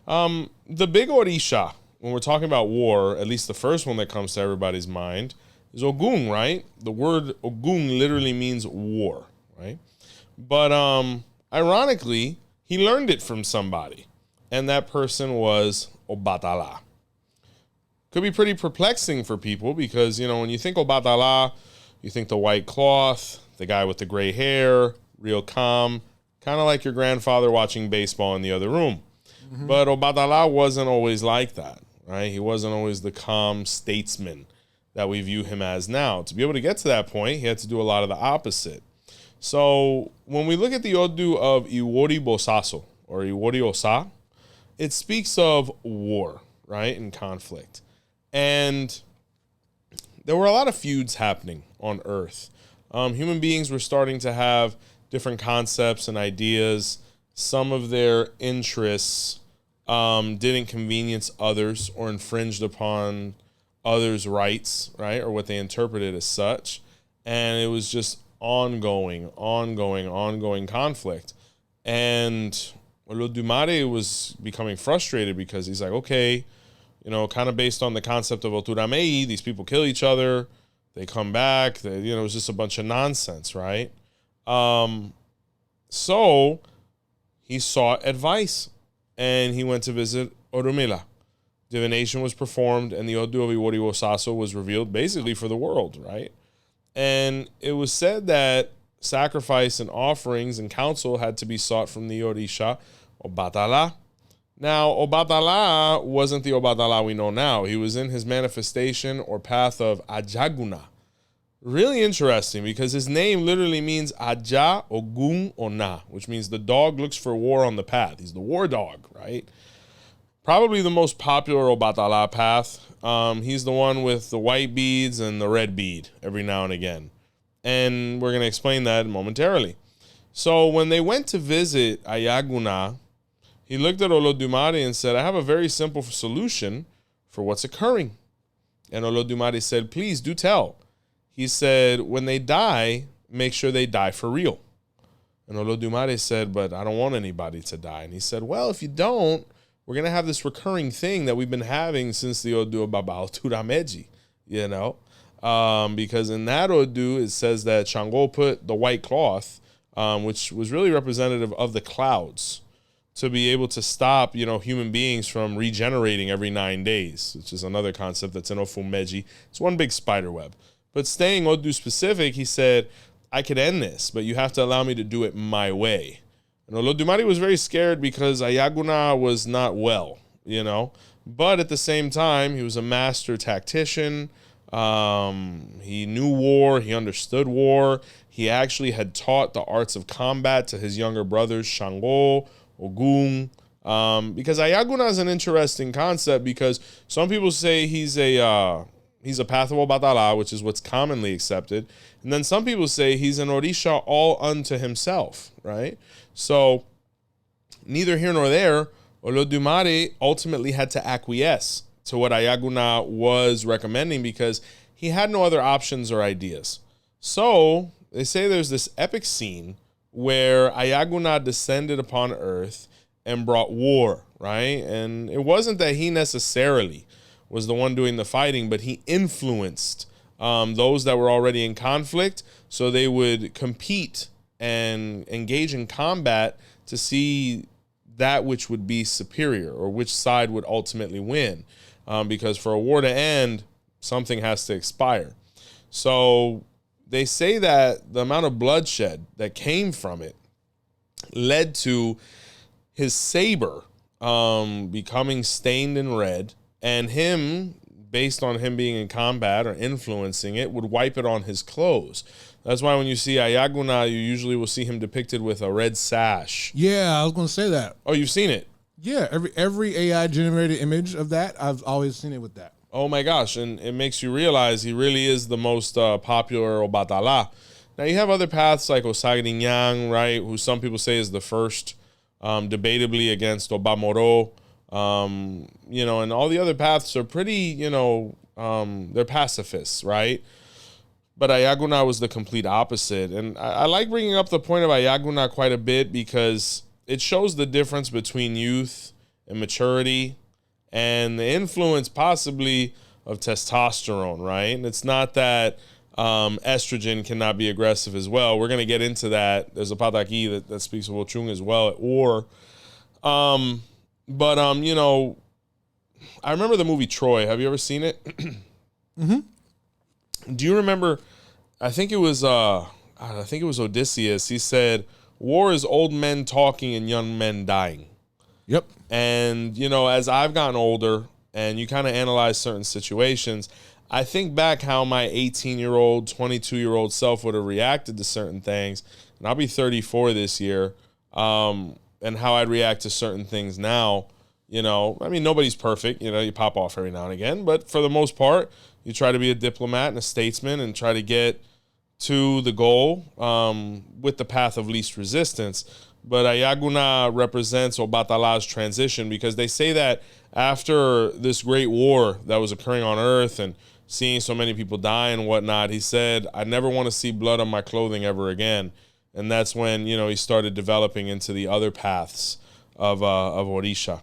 The big 𝗃𝗍𝗃, when we're talking about war, at least the first one that comes to everybody's mind, is Ogun, right? The word Ogun literally means war, right? But ironically, he learned it from somebody, and that person was Obatala. Could be pretty perplexing for people because, you know, when you think Obatala, you think the white cloth, the guy with the gray hair, real calm, kind of like your grandfather watching baseball in the other room. Mm-hmm. But Obatala wasn't always like that, right? He wasn't always the calm statesman that we view him as now. To be able to get to that point, he had to do a lot of the opposite. So when we look at the Odu of 𝗃𝗶𝗍𝗲 or 𝗃𝗶𝗸𝗍𝗲, it speaks of war, right, and conflict. And there were a lot of feuds happening on Earth. Human beings were starting to have different concepts and ideas. Some of their interests didn't inconvenience others or infringed upon others' rights, right, or what they interpreted as such. And it was just ongoing conflict. And 𝗃𝗶𝗸𝗍𝗲 was becoming frustrated because he's like, okay, you know, kind of based on the concept of 𝗃𝗲𝗹𝗁, these people kill each other, they come back, it was just a bunch of nonsense, right? So he sought advice, and he went to visit Orunmila. Divination was performed, and the Odu of 𝗃𝗶𝗸𝗍𝗲 was revealed basically for the world, right? And it was said that sacrifice and offerings and counsel had to be sought from the Orisha Obatala. Now, Obatala wasn't the Obatala we know now. He was in his manifestation or path of Ayaguna. Really interesting because his name literally means Aja Ogun Ona, which means the dog looks for war on the path. He's the war dog, right? Probably the most popular Obatala path. He's the one with the white beads and the red bead every now and again. And we're going to explain that momentarily. So when they went to visit Ayaguna, he looked at 𝗃𝗍𝗃 and said, I have a very simple solution for what's occurring. And 𝗃𝗍𝗃 said, please do tell. He said, when they die, make sure they die for real. And 𝗃𝗍𝗃 said, but I don't want anybody to die. And he said, well, if you don't, we're going to have this recurring thing that we've been having since the Odu of Baba Altura Meji, you know, because in that Odu, it says that Shango put the white cloth, which was really representative of the clouds, to be able to stop, you know, human beings from regenerating every 9 days, which is another concept that's in Ofu Meji. It's one big spider web. But staying Odu specific, he said, I could end this, but you have to allow me to do it my way. And 𝗃𝗍𝗃 was very scared because Ayaguna was not well, you know. But at the same time, he was a master tactician. He knew war. He understood war. He actually had taught the arts of combat to his younger brothers, Shango, Ogun, because Ayaguna is an interesting concept because some people say he's a path of Obatala, which is what's commonly accepted. And then some people say he's an Orisha all unto himself, right? So neither here nor there, 𝗃𝗍𝗃 ultimately had to acquiesce to what Ayaguna was recommending because he had no other options or ideas. So they say there's this epic scene where Ayaguna descended upon earth and brought war, right? And it wasn't that he necessarily was the one doing the fighting, but he influenced those that were already in conflict so they would compete and engage in combat to see that which would be superior or which side would ultimately win. Because for a war to end, something has to expire. So they say that the amount of bloodshed that came from it led to his saber becoming stained in red, and him, based on him being in combat or influencing it, would wipe it on his clothes. That's why when you see Ayaguna, you usually will see him depicted with a red sash. Yeah, I was going to say that. Oh, you've seen it? Yeah, every AI generated image of that, I've always seen it with that. Oh my gosh, and it makes you realize he really is the most popular Obatala. Now you have other paths like Osagirinyan, right, who some people say is the first, debatably against 𝗃𝗶𝗸𝗃. You know, and all the other paths are pretty, you know, they're pacifists, right? But Ayaguna was the complete opposite. And I like bringing up the point of Ayaguna quite a bit because it shows the difference between youth and maturity and the influence possibly of testosterone, right? And it's not that estrogen cannot be aggressive as well. We're going to get into that. There's a pataki that speaks of Ochung as well at war. You know, I remember the movie Troy. Have you ever seen it? Mm-hmm. Do you remember, I think it was Odysseus. He said, war is old men talking and young men dying. Yep. And, you know, as I've gotten older and you kind of analyze certain situations, I think back how my 18-year-old, 22-year-old self would have reacted to certain things. And I'll be 34 this year. And how I'd react to certain things now. You know, I mean, nobody's perfect. You know, you pop off every now and again. But for the most part, you try to be a diplomat and a statesman and try to get to the goal with the path of least resistance. But Ayaguna represents Obatala's transition, because they say that after this great war that was occurring on Earth and seeing so many people die and whatnot, he said, I never want to see blood on my clothing ever again. And that's when, you know, he started developing into the other paths of Orisha.